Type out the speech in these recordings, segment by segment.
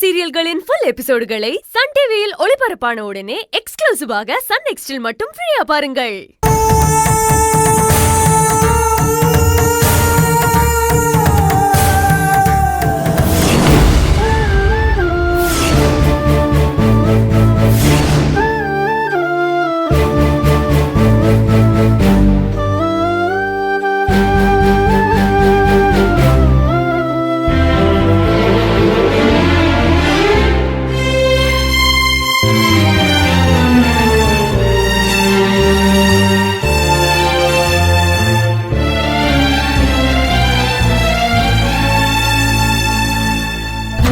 சீரியல்களின் full எபிசோடுகளை Sun டிவியில் ஒளிபரப்பான உடனே எக்ஸ்க்ளூசிவாக சன் நெக்ஸ்டில் மட்டும் ஃப்ரீயா பாருங்கள்.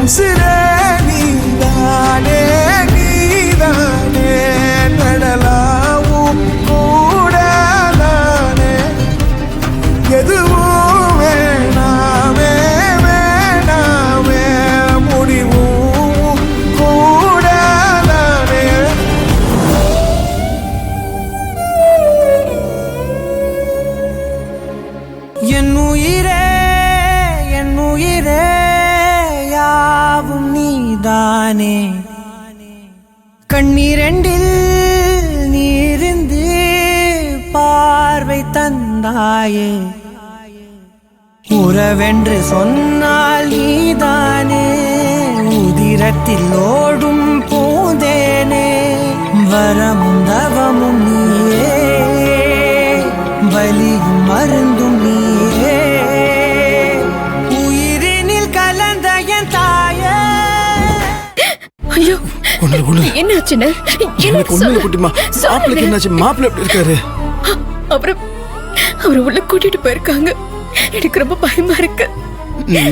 உசிரே நீதானே நீதானே நடலாவும் கூட தானே எதுவும் வேணாமே வேணாமே முடிவும் கூட தானே. என் உயிரே என் உயிரே நீதானே கண்ணீரண்டில் நீரிந்து பார்வை தந்தாயே உறவென்று சொன்னால் நீதானே உதிரத்தில் ஓடும் பூந்தேனே வரமும் தவமும் நீயே வலியும் மருந்தும் நீயே ஐயோ என்னாச்சுன்னு மாப்பிள்ளை எப்படி இருக்காரு? அவரை உள்ள கூட்டிட்டு போயிருக்காங்க. எனக்கு ரொம்ப பயமா இருக்கு.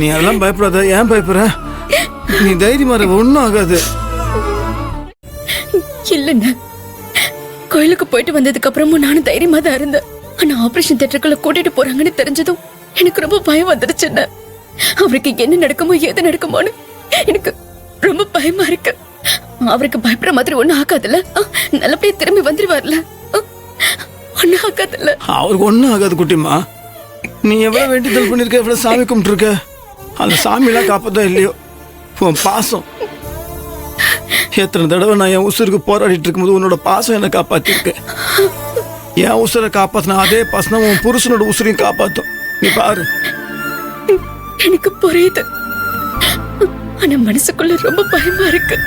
நீ அதெல்லாம் பயப்படாத. ஏன் பயப்படுற? நீ தைரியமா இரு, ஒண்ணும் ஆகாது. இல்லைண்ணா, கோயிலுக்கு போயிட்டு வந்ததுக்கு அப்புறமும் நானும் தைரியமா தான் இருந்தேன். ஆனா ஆபரேஷன் தியேட்டருக்குள்ள கூட்டிட்டு போறாங்கன்னு தெரிஞ்சதும் எனக்கு ரொம்ப பயம் வந்துடுச்சுண்ணா. அவருக்கு என்ன நடக்குமோ ஏது நடக்குமோன்னு எனக்கு ரொம்ப பயமா இருக்கு. அவருக்கு பயப்படுற மாதிரி ஒண்ணும் ஆகாதுல்ல? நல்லபடியா திரும்பி வந்துருவார்ல? ஒண்ணும் ஆகாதுல்ல? அவருக்கு ஒண்ணும் ஆகாது குட்டிமா. நீ எவ்வளவு வேண்டியதல் பண்ணிருக்க, எவ்வளவு சாமி கும்பிட்டு இருக்க. அந்த சாமி எல்லாம் காப்பதா இல்லையோ உன் பாசம். எத்தனை தடவை நான் என் உசுருக்கு போராடிட்டு இருக்கும்போது உன்னோட பாசம் என்ன காப்பாத்திருக்கு. என் உசுரை காப்பாத்தின அதே பாசம் உன் புருஷனோட உசுரையும் காப்பாத்தும். நீ பாரு. எனக்கு புரியுது. ஆனா மனசுக்குள்ள ரொம்ப பயமா இருக்கு.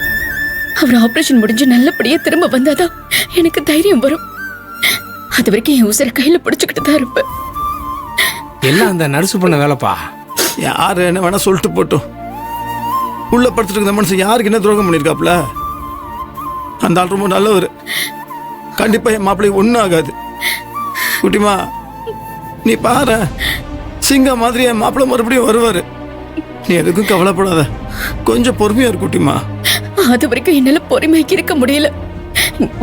அவர் ஆபரேஷன் முடிஞ்சு நல்லபடியா திரும்ப வந்தாதான் எனக்கு தைரியம் வரும். அது வரைக்கும் என் உசுரை கையில பிடிச்சுக்கிட்டு தான் இருப்பேன். எல்லாம் அந்த நர்சு பண்ண வேலைப்பா. யாரு என்ன வேணா சொல்லிட்டு போட்டோம். உள்ள படுத்துட்டு இருந்த மனுஷன் யாருக்கு என்ன துரோகம் பண்ணிருக்காப்ல? அந்த ஆள் ரொம்ப நல்லவர். கண்டிப்பா என் மாப்பிள்ளை ஒன்னும் ஆகாது. குட்டிமா நீ பாரு, சிங்க மாதிரி என் மாப்பிள்ளை மறுபடியும் வருவாரு. நீ எதுக்கும் கவலைப்படாத, கொஞ்சம் பொறுமையா இரு குட்டிமா. அது வரைக்கும் என்னால பொறுமையாக்கி இருக்க முடியல.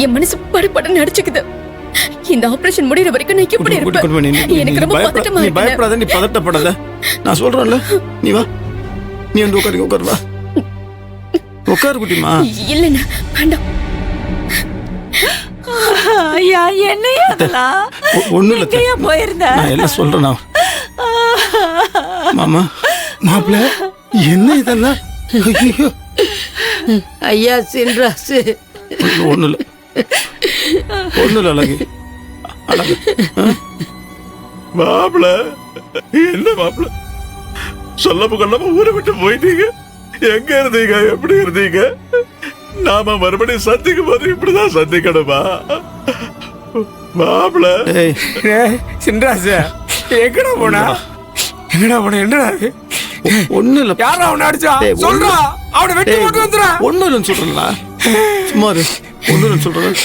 என் மனசு படபடன்னு அடிச்சுக்குது. இந்த ஆபரேஷன் முடியற வரைக்கும் நான் எப்படி இருப்பேன்? எனக்கு ரொம்ப பதட்டமா இருக்கு. நீ பயப்படாத, நீ பதட்டப்படாத. நான் சொல்றேன்ல, நீ வா, நீ வந்து உட்காரு. உட்காரு, வா, உட்காரு குட்டிமா. இல்லைண்ணா வேண்டாம். ஐயா என்னையா அதெல்லாம் ஒண்ணும் இல்ல, போயிருந்தேன். நான் எல்லாம் சொல்றேன். மாமா மாப்பிள்ள என்ன இதெல்லாம்? ஐயா சின்ராசு ஒண்ணு இல்ல, ஒண்ணு இல்ல. அழகு அழகு மாப்பிள்ள என்ன மாப்பிள்ள சொல்லாம கொள்ளாம ஊரை விட்டு போயிட்டீங்க. எங்க இருந்தீங்க, எப்படி இருந்தீங்க? நாம மறுபடியும் சந்திக்கும் போது இப்படிதான் சந்திக்கணுமா மாப்பிள்ள? சின்ராசு எங்கடா போனா? எங்கடா போன? என்னடா ஒண்ணு இல்ல. யாரா அவனை அடிச்சா? சொல்றா, அவனை வெட்டி போட்டு வந்துடா. ஒண்ணு இல்லைன்னு சொல்றேன்ல, சும்மா ஒண்ணு இல்லைன்னு சொல்றேன்.